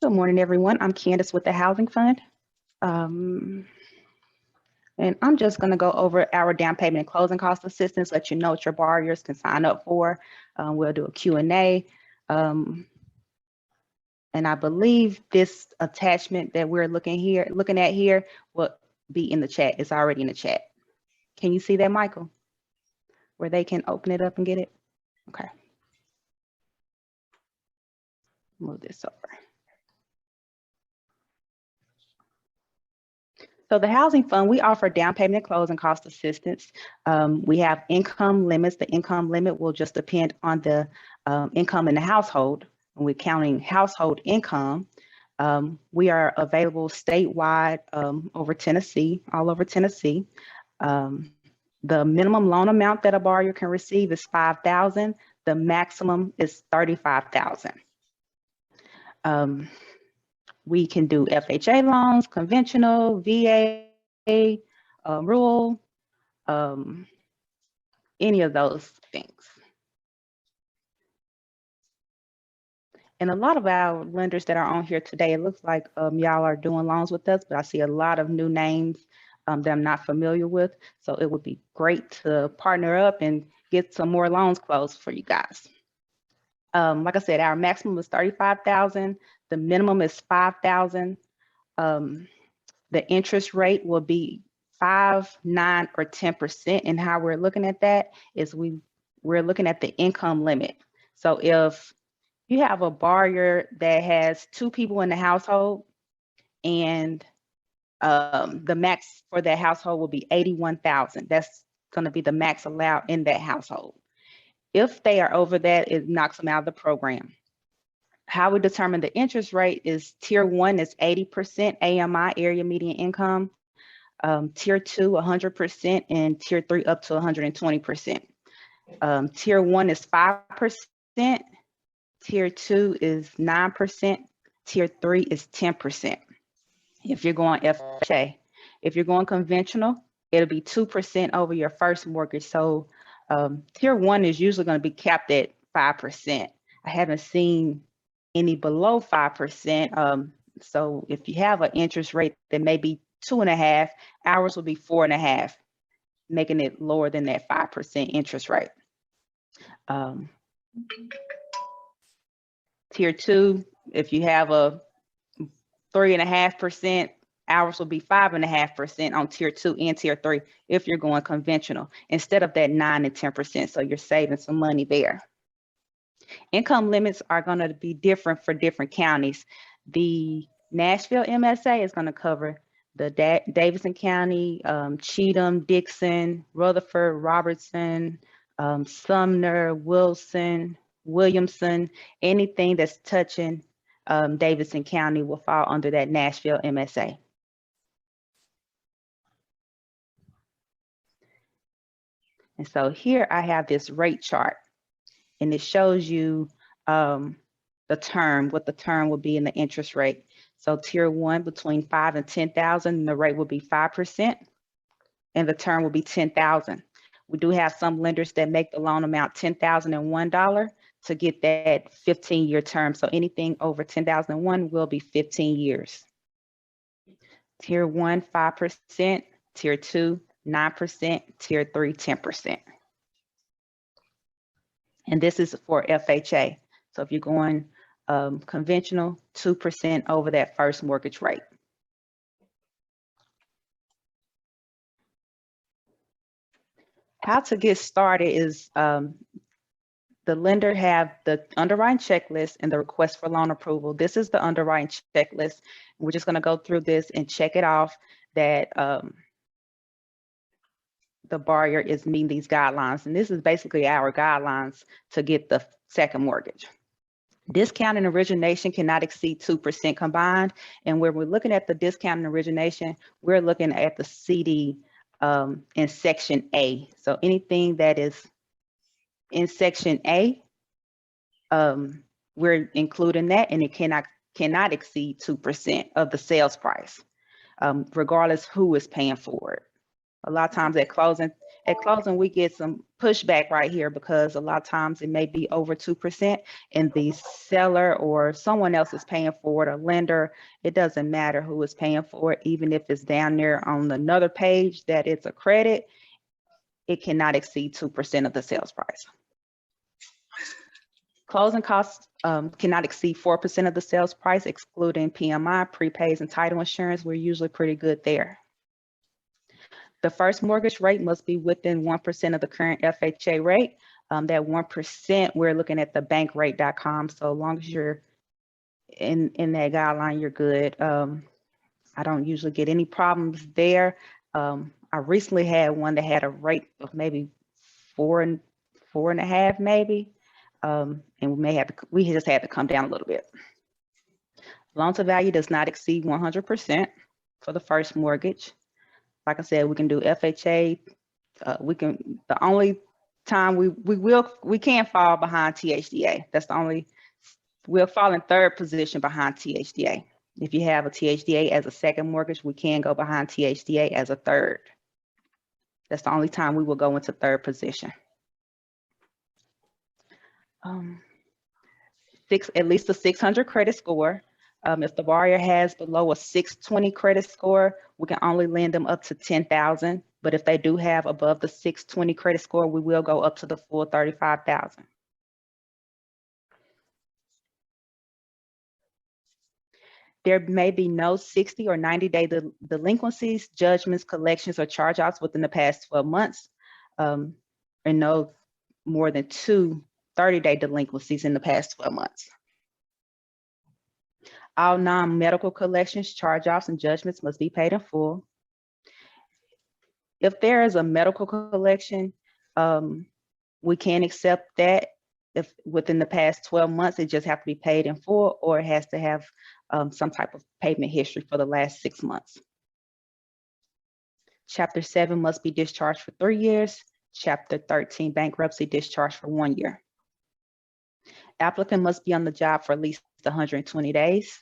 Good morning, everyone. I'm Candice with the Housing Fund. And I'm just going to go over our down payment and closing cost assistance, let you know what your borrowers can sign up for. We'll do a Q&A. And I believe this attachment that we're looking at here will be in the chat. It's already in the chat. Can you see that, Michael? Where they can open it up and get it? Okay. Move this over. So the Housing Fund, we offer down payment and closing cost assistance. We have income limits. The income limit will just depend on the income in the household. When we're counting household income, we are available statewide over Tennessee, all over Tennessee. The minimum loan amount that a borrower can receive is $5,000. The maximum is $35,000. We can do FHA loans, conventional, VA, rural, any of those things. And a lot of our lenders that are on here today, it looks like y'all are doing loans with us, but I see a lot of new names that I'm not familiar with. So it would be great to partner up and get some more loans closed for you guys. Like I said, our maximum is $35,000. The minimum is $5,000. The interest rate will be 5%, 9%, or 10%. And how we're looking at that is we're looking at the income limit. So if you have a borrower that has 2 people in the household and the max for that household will be $81,000. That's going to be the max allowed in that household. If they are over that, it knocks them out of the program. How we determine the interest rate is Tier 1 is 80% AMI, area median income, Tier 2 100%, and Tier 3 up to 120%. Tier 1 is 5%, Tier 2 is 9%, Tier 3 is 10%. If you're going FHA, if you're going conventional, it'll be 2% over your first mortgage. So Tier 1 is usually going to be capped at 5%. I haven't seen any below 5%. So if you have an interest rate that may be 2.5, ours will be 4.5, making it lower than that 5% interest rate. Tier 2, if you have a 3.5%, ours will be 5.5% on Tier 2 and Tier 3 if you're going conventional, instead of that 9 and 10%. So you're saving some money there. Income limits are going to be different for different counties. The Nashville MSA is going to cover the Davidson County, Cheatham, Dixon, Rutherford, Robertson, Sumner, Wilson, Williamson. Anything that's touching Davidson County will fall under that Nashville MSA. And so here I have this rate chart, and it shows you the term, what the term will be in the interest rate. So Tier 1 between 5 and 10,000, the rate will be 5%, and the term will be 10,000. We do have some lenders that make the loan amount $10,001 to get that 15-year term. So anything over $10,001 will be 15 years. Tier 1, 5%, Tier 2, 9%, Tier 3, 10%. And this is for FHA. So if you're going conventional, 2% over that first mortgage rate. How to get started is the lender have the underwriting checklist and the request for loan approval. This is the underwriting checklist. We're just going to go through this and check it off that the borrower is meeting these guidelines. And this is basically our guidelines to get the second mortgage. Discount and origination cannot exceed 2% combined. And when we're looking at the discount and origination, we're looking at the CD in Section A. So anything that is in Section A, we're including that, and it cannot exceed 2% of the sales price, regardless who is paying for it. A lot of times at closing, At closing, we get some pushback right here because a lot of times it may be over 2% and the seller or someone else is paying for it, a lender. It doesn't matter who is paying for it, even if it's down there on another page that it's a credit, it cannot exceed 2% of the sales price. Closing costs cannot exceed 4% of the sales price, excluding PMI, prepays, and title insurance. We're usually pretty good there. The first mortgage rate must be within 1% of the current FHA rate. That 1%, we're looking at the bankrate.com. So as long as you're in that guideline, you're good. I don't usually get any problems there. I recently had one that had a rate of maybe 4.5 maybe. And we just had to come down a little bit. Loan to value does not exceed 100% for the first mortgage. Like I said, we can do FHA. The only time we can't fall behind THDA. That's the only, we'll fall in third position behind THDA. If you have a THDA as a second mortgage, we can go behind THDA as a third. That's the only time we will go into third position. At least a 600 credit score. If the borrower has below a 620 credit score, we can only lend them up to $10,000. But if they do have above the 620 credit score, we will go up to the full $35,000. There may be no 60 or 90-day delinquencies, judgments, collections, or charge-offs within the past 12 months, and no more than 2 30-day delinquencies in the past 12 months. All non-medical collections, charge-offs, and judgments must be paid in full. If there is a medical collection, we can accept that if within the past 12 months, it just has to be paid in full, or it has to have some type of payment history for the last 6 months. Chapter 7 must be discharged for 3 years. Chapter 13, bankruptcy, discharged for 1 year. Applicant must be on the job for at least 120 days.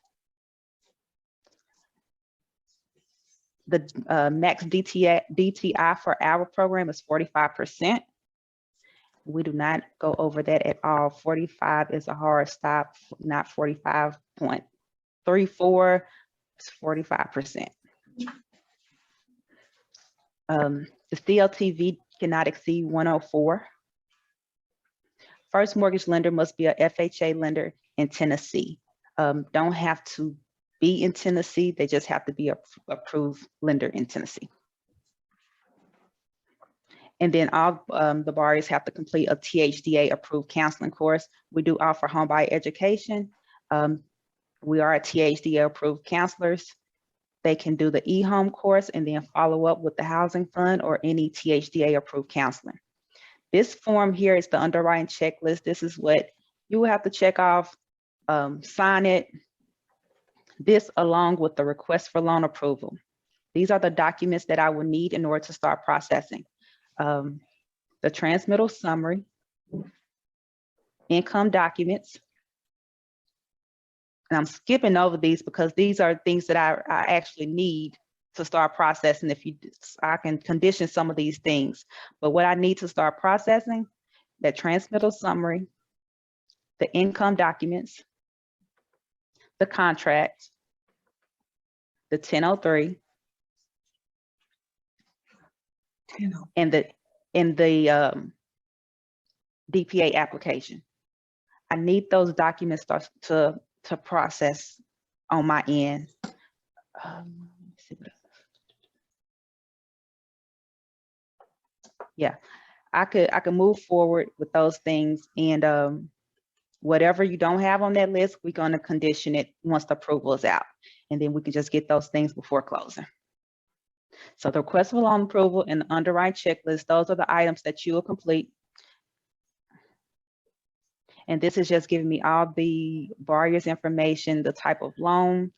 The max DTI for our program is 45%. We do not go over that at all. 45 is a hard stop, not 45.34, it's 45%. The CLTV cannot exceed 104. First mortgage lender must be a FHA lender in Tennessee. Don't have to be in Tennessee, they just have to be a approved lender in Tennessee. And then all the borrowers have to complete a THDA approved counseling course. We do offer home buyer education. We are THDA approved counselors. They can do the eHome course and then follow up with the housing fund or any THDA approved counseling. This form here is the underwriting checklist. This is what you will have to check off, sign it. This along with the request for loan approval. These are the documents that I will need in order to start processing. The transmittal summary, income documents. And I'm skipping over these because these are things that I actually need to start processing. I can condition some of these things, but what I need to start processing, that transmittal summary, the income documents, the contract, the 1003, and the DPA application. I need those documents to process on my end. Yeah, I could move forward with those things, and whatever you don't have on that list, we're going to condition it once the approval is out, and then we can just get those things before closing. So the request for loan approval and the underwriting checklist, those are the items that you will complete. And this is just giving me all the borrower's information, the type of loan.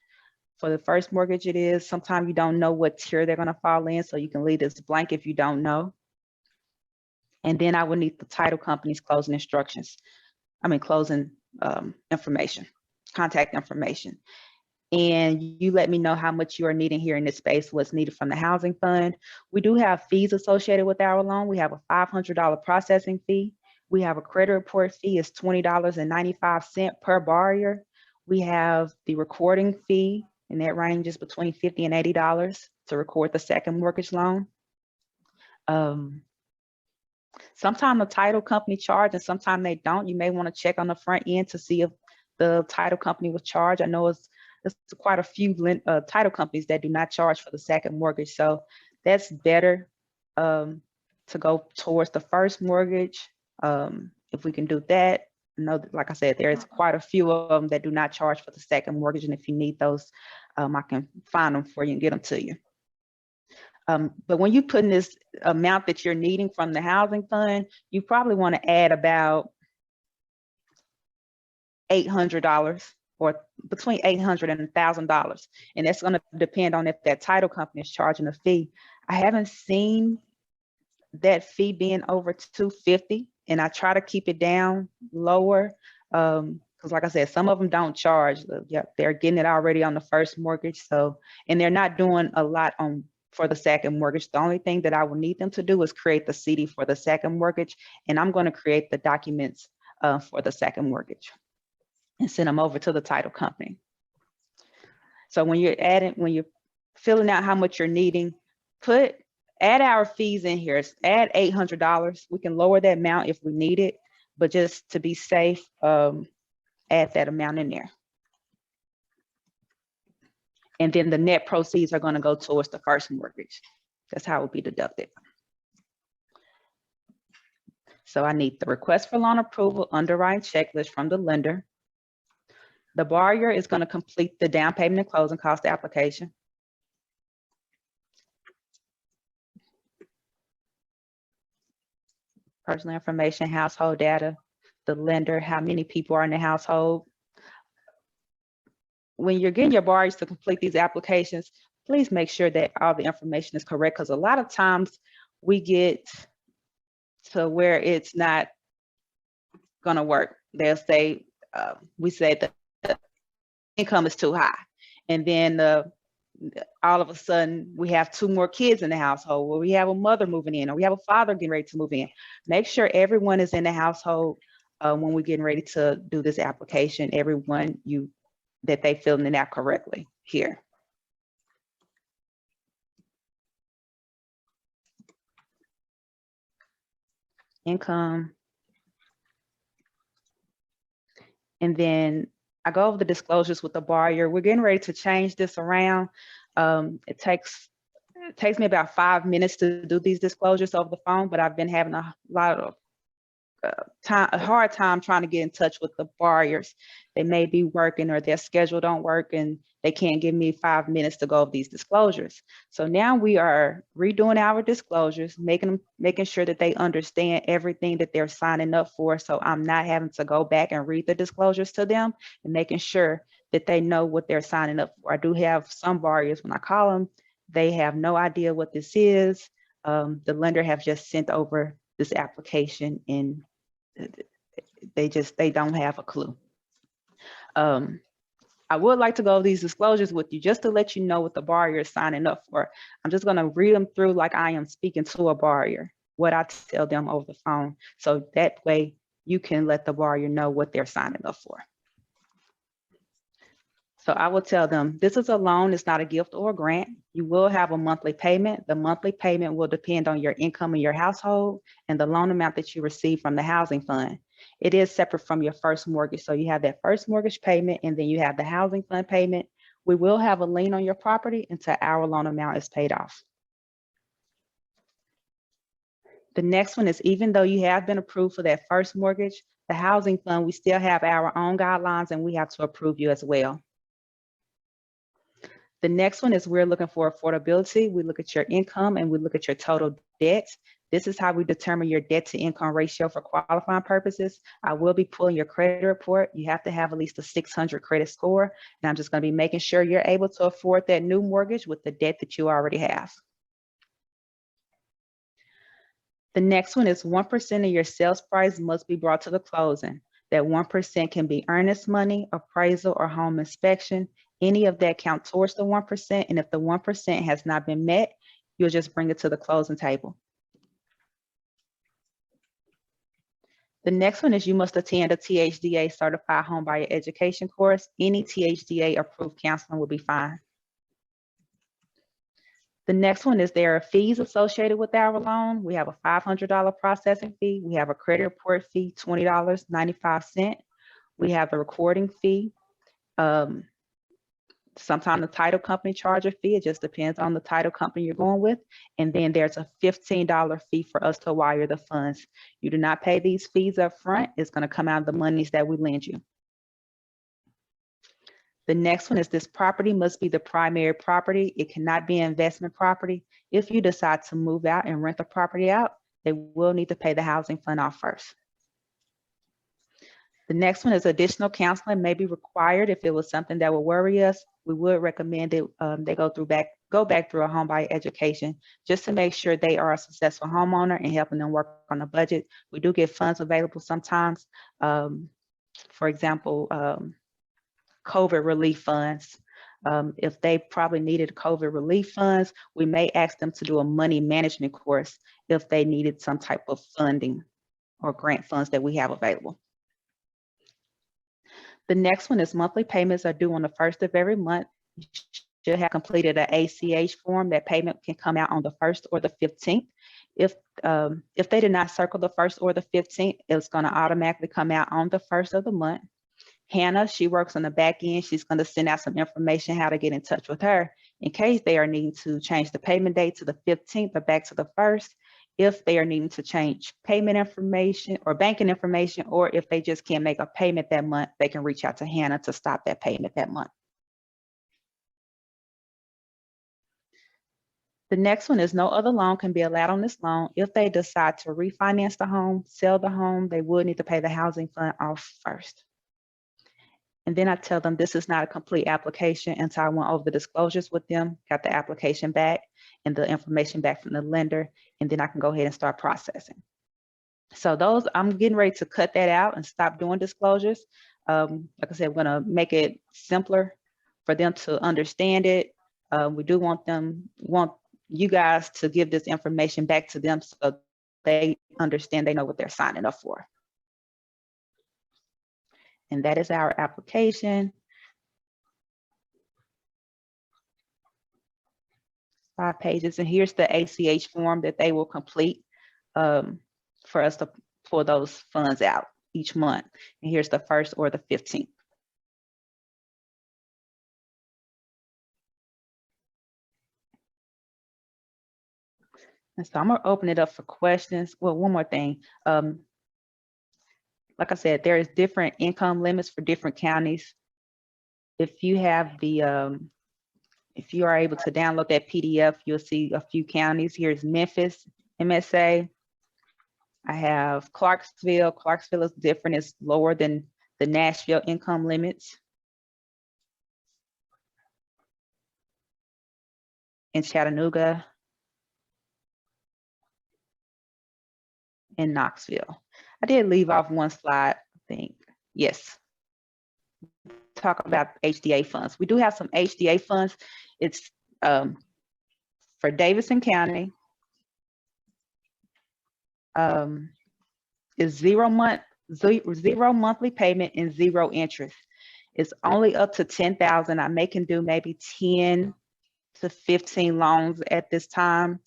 For the first mortgage it is. Sometimes you don't know what tier they're going to fall in, so you can leave this blank if you don't know. And then I will need the title company's closing instructions. Closing information, contact information. and you let me know how much you are needing here in this space, what's needed from the housing fund. We do have fees associated with our loan. We have a $500 processing fee. We have a credit report fee, is $20.95 per borrower. We have the recording fee, and that ranges between $50 and $80 to record the second mortgage loan. Sometimes the title company charge and sometimes they don't. You may want to check on the front end to see if the title company will charge. I know it's quite a few title companies that do not charge for the second mortgage. So that's better to go towards the first mortgage. If we can do that. I know, like I said, there's quite a few of them that do not charge for the second mortgage. And if you need those, I can find them for you and get them to you. But when you put in this amount that you're needing from the housing fund, you probably want to add about $800 or between $800 and $1,000. And that's going to depend on if that title company is charging a fee. I haven't seen that fee being over $250, and I try to keep it down lower. Because like I said, some of them don't charge. They're getting it already on the first mortgage. So, and they're not doing a lot for the second mortgage. The only thing that I will need them to do is create the CD for the second mortgage, and I'm going to create the documents for the second mortgage and send them over to the title company. So when you're filling out how much you're needing, add our fees in here. Add $800. We can lower that amount if we need it, but just to be safe, add that amount in there. And then the net proceeds are going to go towards the first mortgage. That's how it will be deducted. So I need the request for loan approval, underwriting checklist from the lender. The borrower is going to complete the down payment and closing cost application. Personal information, household data, the lender, how many people are in the household. When you're getting your borrowers to complete these applications, please make sure that all the information is correct, because a lot of times we get to where it's not going to work. They'll say, we say that the income is too high. And then all of a sudden we have 2 more kids in the household, or we have a mother moving in, or we have a father getting ready to move in. Make sure everyone is in the household when we're getting ready to do this application, everyone that they filling it out correctly here. Income. And then I go over the disclosures with the borrower. We're getting ready to change this around. It takes me about 5 minutes to do these disclosures over the phone, but I've been having a lot of a hard time trying to get in touch with the borrowers. They may be working or their schedule don't work and they can't give me 5 minutes to go over these disclosures. So now we are redoing our disclosures, making sure that they understand everything that they're signing up for. So I'm not having to go back and read the disclosures to them, and making sure that they know what they're signing up for. I do have some borrowers, when I call them, they have no idea what this is. The lender have just sent over this application and they don't have a clue. I would like to go over these disclosures with you just to let you know what the borrower is signing up for. I'm just going to read them through like I am speaking to a borrower, what I tell them over the phone. So that way you can let the borrower know what they're signing up for. So I will tell them, this is a loan, it's not a gift or a grant. You will have a monthly payment. The monthly payment will depend on your income in your household and the loan amount that you receive from the housing fund. It is separate from your first mortgage. So you have that first mortgage payment, and then you have the housing fund payment. We will have a lien on your property until our loan amount is paid off. The next one is, even though you have been approved for that first mortgage, the housing fund, we still have our own guidelines and we have to approve you as well. The next one is, we're looking for affordability. We look at your income and we look at your total debt. This is how we determine your debt to income ratio for qualifying purposes. I will be pulling your credit report. You have to have at least a 600 credit score. And I'm just going to be making sure you're able to afford that new mortgage with the debt that you already have. The next one is 1% of your sales price must be brought to the closing. That 1% can be earnest money, appraisal, or home inspection. Any of that count towards the 1%, and if the 1% has not been met, you'll just bring it to the closing table. The next one is you must attend a THDA certified homebuyer education course. Any THDA approved counseling will be fine. The next one is there are fees associated with our loan. We have a $500 processing fee. We have a credit report fee, $20.95. We have a recording fee. Sometimes the title company charge a fee. It just depends on the title company you're going with. And then there's a $15 fee for us to wire the funds. You do not pay these fees up front. It's going to come out of the monies that we lend you. The next one is this property must be the primary property. It cannot be investment property. If you decide to move out and rent the property out, they will need to pay the housing fund off first. The next one is additional counseling may be required if it was something that would worry us. We would recommend that they go back through a homebuyer education just to make sure they are a successful homeowner and helping them work on a budget. We do get funds available sometimes. For example, COVID relief funds. If they probably needed COVID relief funds, we may ask them to do a money management course if they needed some type of funding or grant funds that we have available. The next one is monthly payments are due on the 1st of every month. You should have completed an ACH form. That payment can come out on the 1st or the 15th. If they did not circle the 1st or the 15th, it's going to automatically come out on the 1st of the month. Hannah, she works on the back end. She's going to send out some information how to get in touch with her in case they are needing to change the payment date to the 15th or back to the 1st. If they are needing to change payment information or banking information, or if they just can't make a payment that month, they can reach out to Hannah to stop that payment that month. The next one is no other loan can be allowed on this loan. If they decide to refinance the home, sell the home, they would need to pay the housing fund off first. And then I tell them this is not a complete application until I went over the disclosures with them, got the application back and the information back from the lender, and then I can go ahead and start processing. So those, I'm getting ready to cut that out and stop doing disclosures. Like I said, we're gonna make it simpler for them to understand it. We do want you guys to give this information back to them so they understand, they know what they're signing up for. And that is our application. 5 pages, and here's the ACH form that they will complete for us to pull those funds out each month. And here's the 1st or the 15th. And so I'm gonna open it up for questions. Well, one more thing. Like I said, there is different income limits for different counties. If you have the, if you are able to download that PDF, you'll see a few counties. Here's Memphis, MSA. I have Clarksville. Clarksville is different. It's lower than the Nashville income limits. In Chattanooga. In Knoxville. I did leave off one slide, I think. Yes. Talk about HDA funds. We do have some HDA funds. It's for Davidson County. Is zero monthly payment and 0 interest. It's only up to 10,000. I may can do maybe 10 to 15 loans at this time.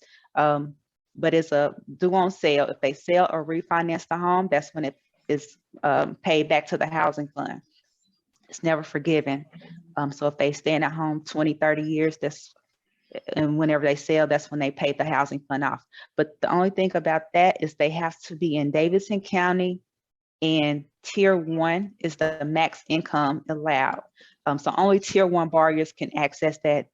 But it's a due on sale. If they sell or refinance the home, that's when it is paid back to the housing fund. It's never forgiven. So if they stay in a home 20, 30 years, and whenever they sell, that's when they pay the housing fund off. But the only thing about that is they have to be in Davidson County, and tier 1 is the max income allowed. So only tier 1 borrowers can access that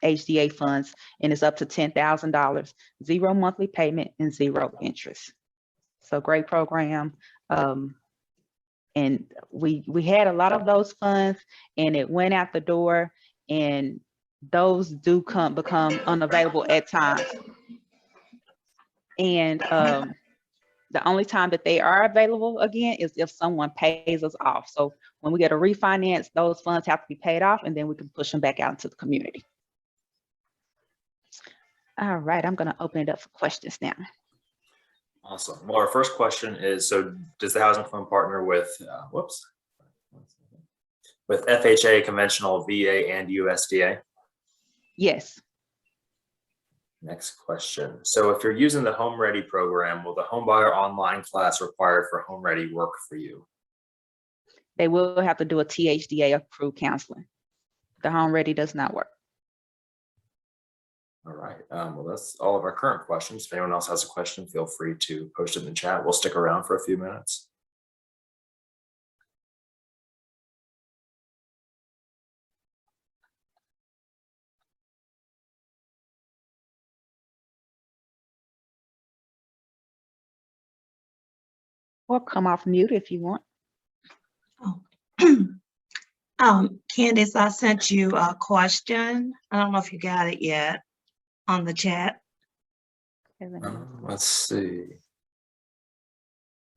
HDA funds, and it's up to $10,000, 0 monthly payment and 0 interest. So great program. And we had a lot of those funds, and it went out the door, and those do become unavailable at times. And the only time that they are available again is if someone pays us off. So When we get a refinance, those funds have to be paid off, and then we can push them back out into the community. All right, I'm going to open it up for questions now. Awesome. Well, our first question is, so does the housing fund partner with, with FHA, conventional, VA, and USDA? Yes. Next question. So if you're using the Home Ready program, will the homebuyer online class required for Home Ready work for you? They will have to do a THDA approved counseling. The Home Ready does not work. All right. Well, that's all of our current questions. If anyone else has a question, feel free to post it in the chat. We'll stick around for a few minutes. Or come off mute if you want. Oh. Candice, I sent you a question. I don't know if you got it yet on the chat. Let's see.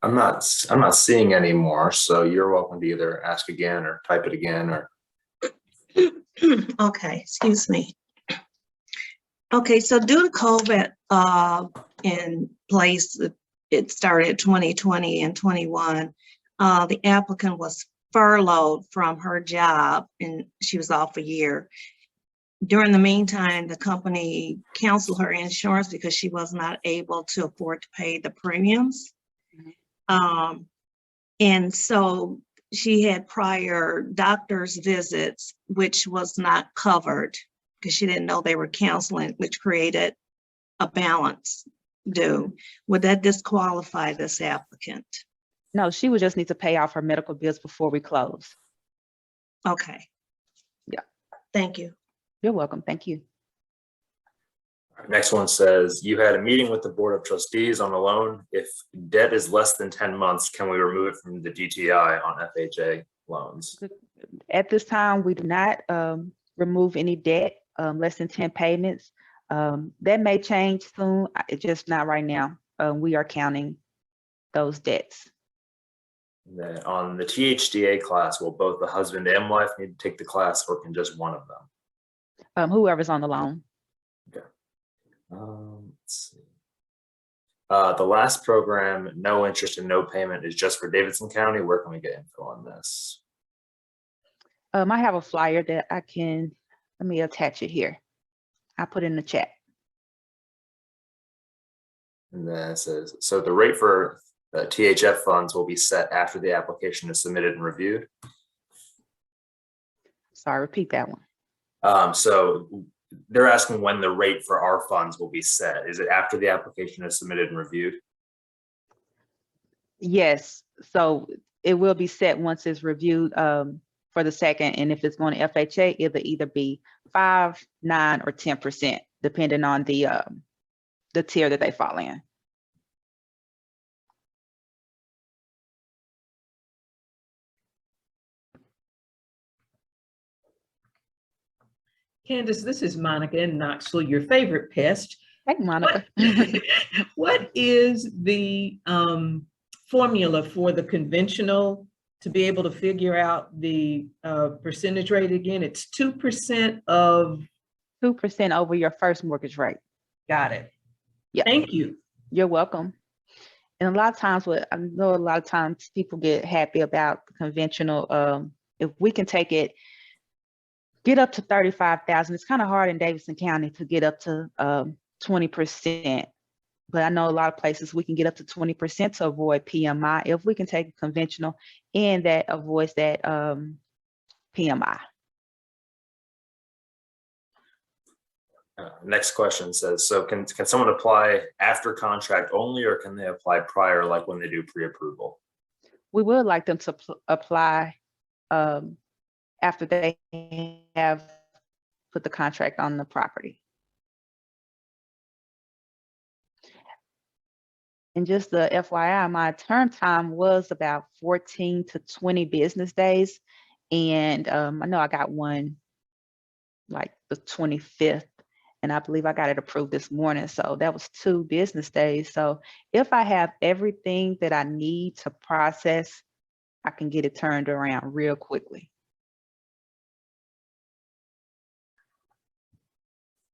I'm not seeing anymore, so you're welcome to either ask again or type it again or. Okay, excuse me. Okay, so due to COVID in place, it started 2020 and 21. The applicant was furloughed from her job and she was off a year. During the meantime, the company canceled her insurance because she was not able to afford to pay the premiums. And so she had prior doctor's visits, which was not covered because she didn't know they were canceling, which created a balance due. Would that disqualify this applicant? No, she would just need to pay off her medical bills before we close. Okay. Yeah. Thank you. You're welcome. Thank you. Next one says, you had a meeting with the Board of Trustees on the loan. If debt is less than 10 months, can we remove it from the DTI on FHA loans? At this time, we do not remove any debt less than 10 payments. That may change soon. It's just not right now. We are counting those debts. And then on the THDA class, will both the husband and wife need to take the class, or can just one of them? Whoever's on the loan. Okay. Let's see. The last program, no interest and no payment, is just for Davidson County. Where can we get info on this? I have a flyer that I can, let me attach it here. I put it in the chat. And then it says, so the rate for THF funds will be set after the application is submitted and reviewed. Sorry, repeat that one. So they're asking when the rate for our funds will be set. Is it after the application is submitted and reviewed? Yes, so it will be set once it's reviewed for the second, and if it's going to FHA, it'll either be 5%, 9%, or 10%, depending on the tier that they fall in. Candice, this is Monica in Knoxville, your favorite pest. Hey, Monica. What is the formula for the conventional to be able to figure out the percentage rate again? It's 2% of 2% over your first mortgage rate. Got it. Yeah. Thank you. You're welcome. And a lot of times, I know a lot of times people get happy about conventional. If we can take it, get up to 35,000. It's kind of hard in Davidson County to get up to 20%. But I know a lot of places we can get up to 20% to avoid PMI if we can take conventional, and that avoids that PMI. Next question says, so can someone apply after contract only, or can they apply prior, like when they do pre-approval? We would like them to apply after they have put the contract on the property. And just the FYI, my turn time was about 14 to 20 business days. And I know I got one like the 25th, and I believe I got it approved this morning. So that was 2 business days. So if I have everything that I need to process I can get it turned around real quickly.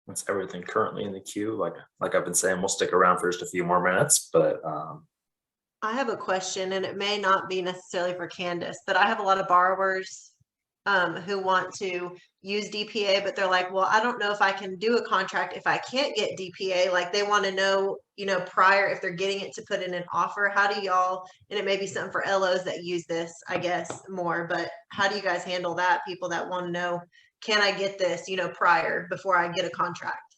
That's everything currently in the queue. Like I've been saying, we'll stick around for just a few more minutes, but I have a question, and it may not be necessarily for Candice, but I have a lot of borrowers who want to use DPA, but they're like, well, I don't know if I can do a contract if I can't get DPA. Like they want to know, prior if they're getting it to put in an offer. How do y'all, and it may be something for LOs that use this, I guess, more, but how do you guys handle that? People that want to know, can I get this, prior before I get a contract?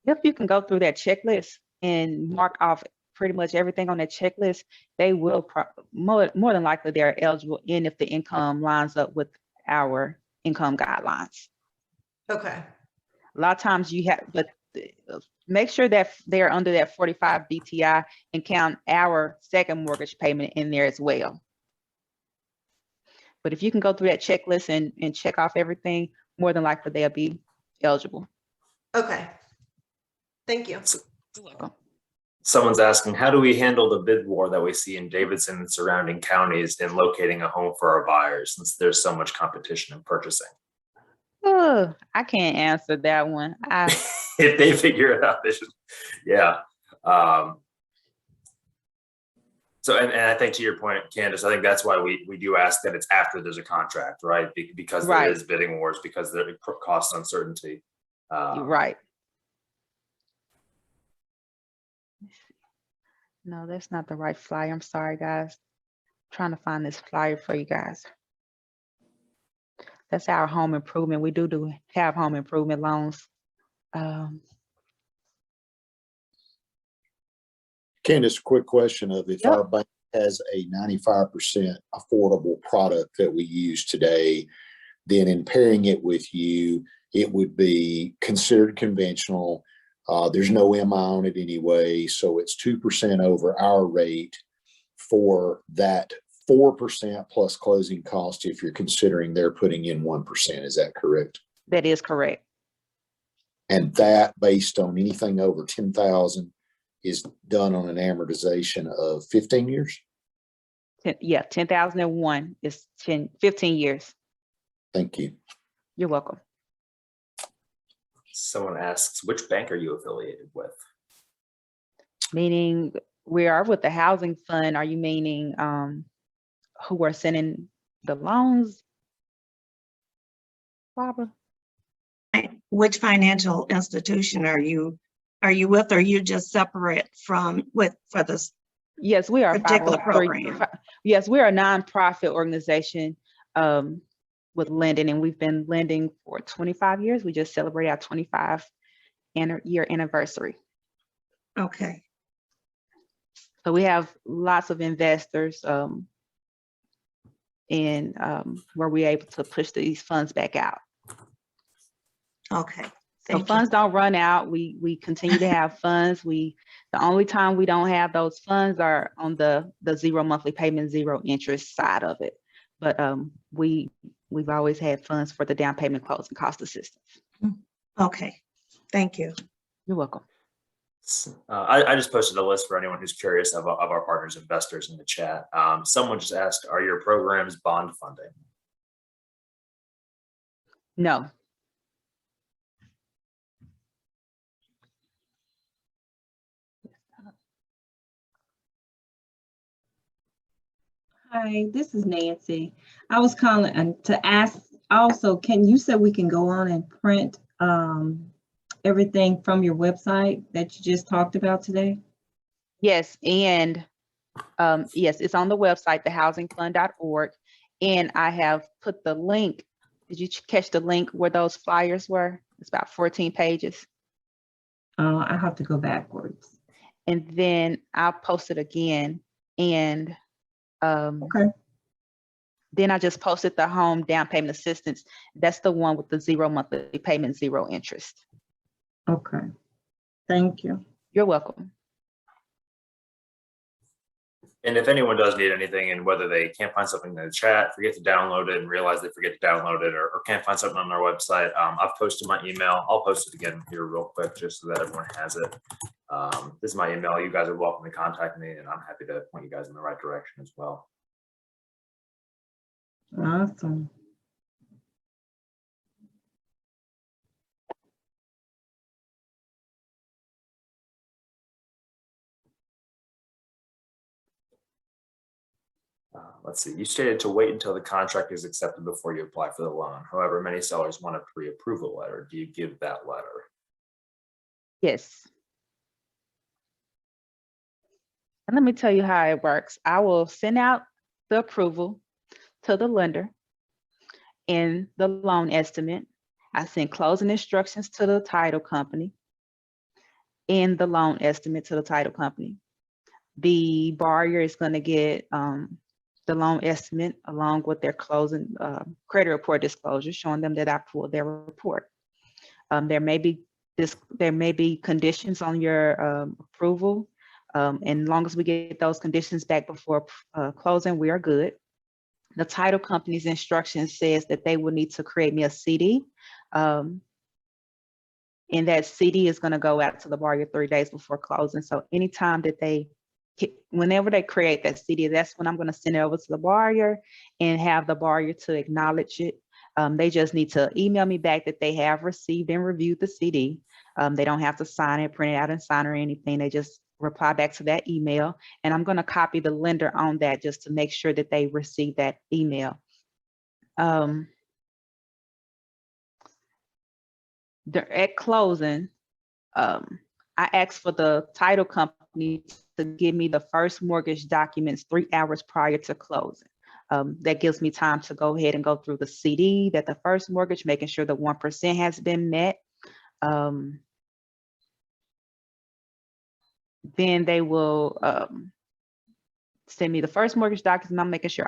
If you can go through that checklist and mark off pretty much everything on that checklist, they will more than likely they're eligible, and if the income lines up with our income guidelines. Okay. A lot of times you have, but make sure that they're under that 45 DTI and count our second mortgage payment in there as well. But if you can go through that checklist and check off everything, more than likely they'll be eligible. Okay. Thank you. You're welcome. someone's asking, how do we handle the bid war that we see in Davidson and surrounding counties in locating a home for our buyers, since there's so much competition in purchasing? Oh, I can't answer that one. If they figure it out, they should. Yeah. So, and I think to your point, Candice, I think that's why we do ask that it's after there's a contract, right? Because there Right. is bidding wars, because there cost uncertainty. You're right. No, that's not the right flyer. I'm sorry, guys. I'm trying to find this flyer for you guys. That's our home improvement. We do have home improvement loans. Candice, quick question of if Yep. our bank has a 95% affordable product that we use today, then in pairing it with you, it would be considered conventional. There's no MI on it anyway, so it's 2% over our rate for that 4% plus closing cost if you're considering they're putting in 1%. Is that correct? That is correct. And that based on anything over 10,000 is done on an amortization of 15 years? Yeah, 10,001 is 15 years. Thank you. You're welcome. Someone asks, which bank are you affiliated with? Meaning we are with the housing fund. Are you meaning who are sending the loans, Barbara? Which financial institution are you with, or are you just separate for this? Yes, we are a Particular 503 program. Yes, we're a nonprofit organization with lending, and we've been lending for 25 years. We just celebrated our 25-year anniversary. Okay, So we have lots of investors, and where we're able to push these funds back out. okay. So Thank you. funds don't run out. We continue to have funds. The only time we don't have those funds are on the 0 monthly payment, 0 interest side of it. But we've always had funds for the down payment closing cost assistance. Okay, thank you. You're welcome. I just posted a list for anyone who's curious of our partners, investors in the chat. Someone just asked, are your programs bond funding? No. Hi, this is Nancy. I was calling to ask also, you said we can go on and print everything from your website that you just talked about today? Yes, and yes, it's on the website, thehousingfund.org, and I have put the link. Did you catch the link where those flyers were? It's about 14 pages. I have to go backwards. And then I'll post it again. And Okay. then I just posted the home down payment assistance. That's the one with the 0 monthly payment, 0 interest. Okay. Thank you. You're welcome. And if anyone does need anything, and whether they can't find something in the chat, forget to download it, and realize they forget to download it, or can't find something on our website, I've posted my email. I'll post it again here real quick just so that everyone has it. This is my email. You guys are welcome to contact me, and I'm happy to point you guys in the right direction as well. Awesome. Let's see, you stated to wait until the contract is accepted before you apply for the loan. However, many sellers want a pre-approval letter. Do you give that letter? Yes. And let me tell you how it works. I will send out the approval to the lender in the loan estimate. I send closing instructions to the title company in the loan estimate to the title company. The borrower is going to get the loan estimate along with their closing credit report disclosure, showing them that I pulled their report. There may be conditions on your approval. And as long as we get those conditions back before closing, we are good. The title company's instruction says that they will need to create me a CD. And that CD is going to go out to the borrower 3 days before closing. So anytime that whenever they create that CD, that's when I'm going to send it over to the borrower and have the borrower to acknowledge it. They just need to email me back that they have received and reviewed the CD. They don't have to sign it, print it out and sign or anything. They just reply back to that email. And I'm going to copy the lender on that just to make sure that they receive that email. At closing, I asked for the title company to give me the first mortgage documents 3 hours prior to closing. That gives me time to go ahead and go through the CD, that the first mortgage, making sure the 1% has been met. Then they will send me the first mortgage documents, and I'm making sure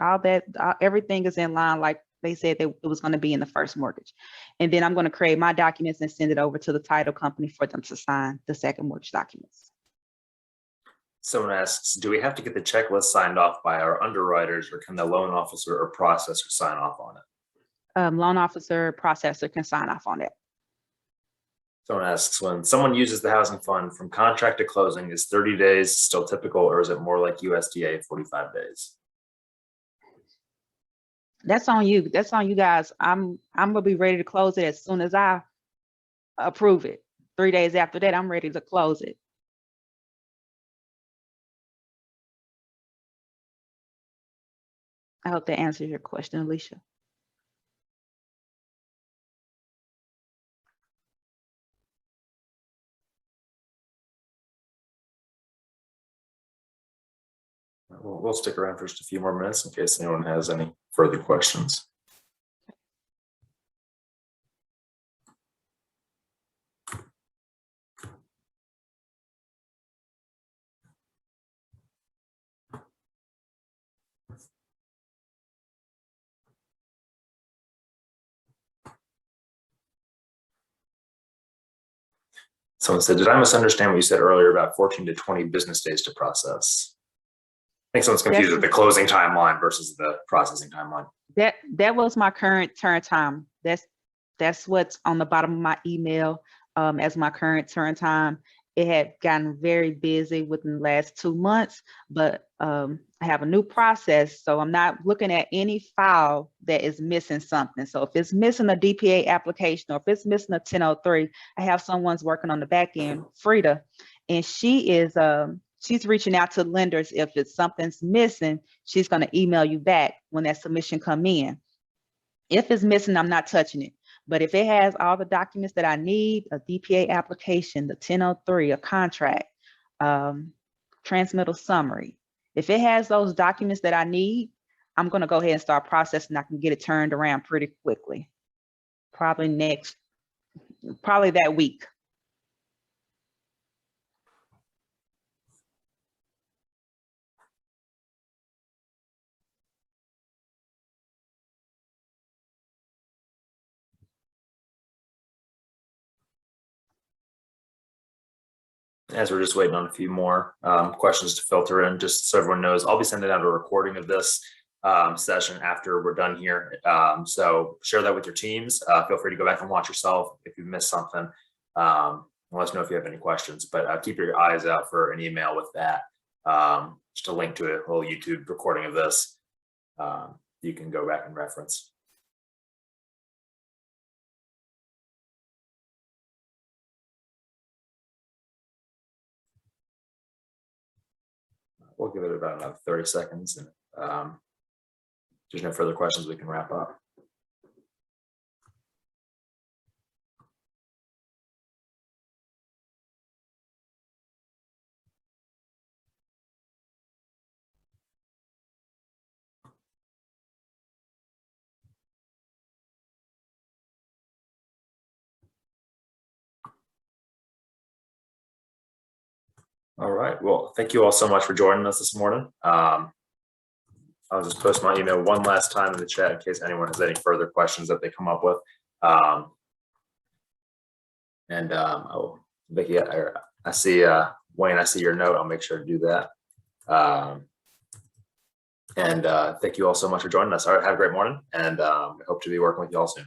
everything is in line like they said that it was going to be in the first mortgage. And then I'm going to create my documents and send it over to the title company for them to sign the second mortgage documents. Someone asks, do we have to get the checklist signed off by our underwriters, or can the loan officer or processor sign off on it? Loan officer, processor can sign off on it. Someone asks, when someone uses the housing fund from contract to closing, is 30 days still typical, or is it more like USDA 45 days? That's on you. That's on you guys. I'm gonna be ready to close it as soon as I approve it. 3 days after that, I'm ready to close it. I hope that answers your question, Alicia. We'll stick around for just a few more minutes in case anyone has any further questions. Someone said, did I misunderstand what you said earlier about 14 to 20 business days to process? I think someone's confused with the closing timeline versus the processing timeline. That was my current turn time. That's what's on the bottom of my email as my current turn time. It had gotten very busy within the last 2 months, but I have a new process, so I'm not looking at any file that is missing something. So if it's missing a DPA application, or if it's missing a 1003, I have someone's working on the back end, Frida, and she is she's reaching out to lenders. If it's something's missing, she's going to email you back when that submission come in. If it's missing, I'm not touching it. But if it has all the documents that I need, a DPA application, the 1003, a contract, transmittal summary, if it has those documents that I need, I'm going to go ahead and start processing. I can get it turned around pretty quickly. Probably that week. As we're just waiting on a few more questions to filter in, just so everyone knows, I'll be sending out a recording of this session after we're done here. So share that with your teams. Feel free to go back and watch yourself if you missed something. Let us know if you have any questions, but keep your eyes out for an email with that. Just a link to a whole YouTube recording of this. you can go back and reference. We'll give it about another 30 seconds. And if there's no further questions, we can wrap up. All right. Well, thank you all so much for joining us this morning. I'll just post my email one last time in the chat in case anyone has any further questions that they come up with. Oh, Vicky, I see Wayne, I see your note. I'll make sure to do that. Thank you all so much for joining us. All right, have a great morning, and we hope to be working with you all soon.